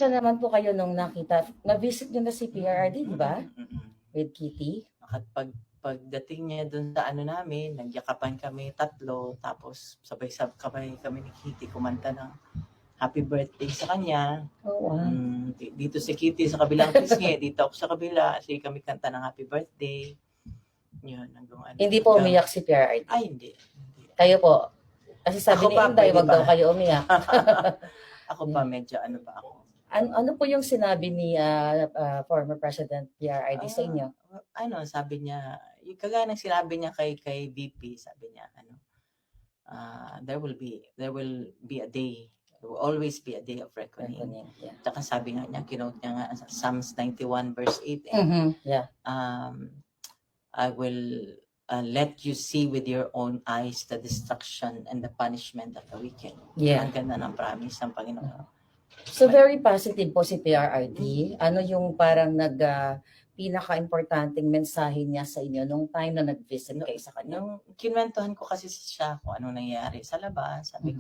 Kamusta naman po kayo nung na-visit niyo na si PRRD, di ba? With Kitty? At pagdating niya dun sa ano namin, nagyakapan kami tatlo, tapos sabay kami ni Kitty kumanta ng happy birthday sa kanya. Oh, wow. Dito si Kitty sa kabilang pisngi, dito ako sa kabila, kasi kami kanta ng happy birthday. Yun, Hindi po umiyak si PRRD? Ay, hindi. Kayo po? Kasi sabi ni Inday, wag daw kayo umiyak. Ako pa, medyo ano pa ako. Ano po yung sinabi ni former President PRRD sa inyo? Sabi niya, yung kagaya ng sinabi niya kay VP, sabi niya, there will be a day. There will always be a day of reckoning. Yeah. Tsaka sabi nga niya, kinote niya nga sa Psalms 91 verse 8. Yeah. I will let you see with your own eyes the destruction and the punishment of the wicked. Yeah. Ang ganda ng promise ng Panginoon. So very positive po si PRRD. Ano yung parang pinaka-importanting mensahe niya sa inyo nung time na nag-visit kayo sa kanya? Nung kinwentuhan ko kasi siya kung anong nangyayari sa labas, sabi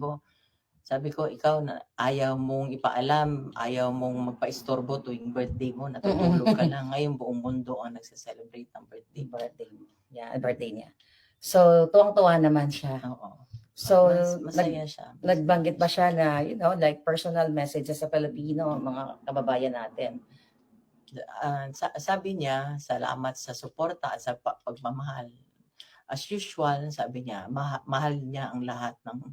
ko, ikaw na ayaw mong ipaalam, ayaw mong magpa-istorbo tuwing birthday mo, natutulog ka lang. Ngayon buong mundo ang nagse-celebrate ng birthday. Yeah, birthday niya. So, tuwang-tuwa naman siya. Oo. So, masaya siya. Nagbanggit ba siya na, like personal messages sa Pilipino, mga kababayan natin? Sabi niya, salamat sa suporta at sa pagmamahal. As usual, sabi niya, mahal niya ang lahat ng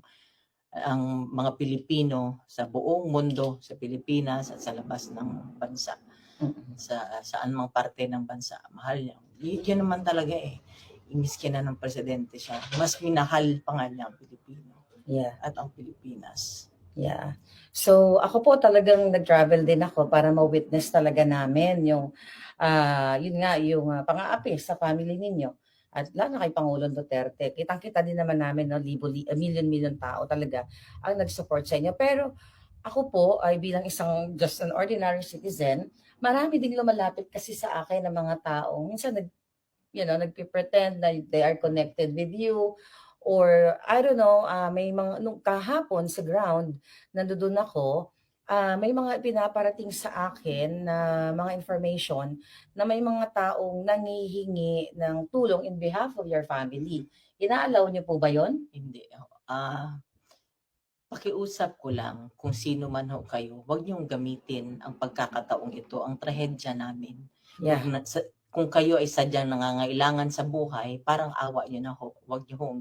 ang mga Pilipino sa buong mundo, sa Pilipinas at sa labas ng bansa. Saan mang parte ng bansa, mahal niya. Yun naman talaga Imiski na ng presidente siya. Mas minahal pa nga niya ang Pilipino. Yeah. At ang Pilipinas. Yeah. So, ako po talagang nag-travel din ako para ma-witness talaga namin yung, yung pang-aapi sa family ninyo. At lalo na kay Pangulong Duterte. Kitang-kita din naman namin, million tao talaga ang nag-support sa inyo. Pero ako po ay bilang isang just an ordinary citizen, marami ding lumalapit kasi sa akin ng mga tao. Minsan nagpe-pretend na they are connected with you, or I don't know, may mga nung kahapon sa ground nandoon ako, may mga pinaparating sa akin na mga information na may mga taong nangihingi ng tulong in behalf of your family. Inaalaw niyo po ba 'yon? Hindi. Pakiusap ko lang kung sino man ho kayo, huwag niyong gamitin ang pagkakataong ito, ang trahedya namin. Yeah. Kung kayo ay sadyang nangangailangan sa buhay, parang awa niyo na ho, huwag niyo hong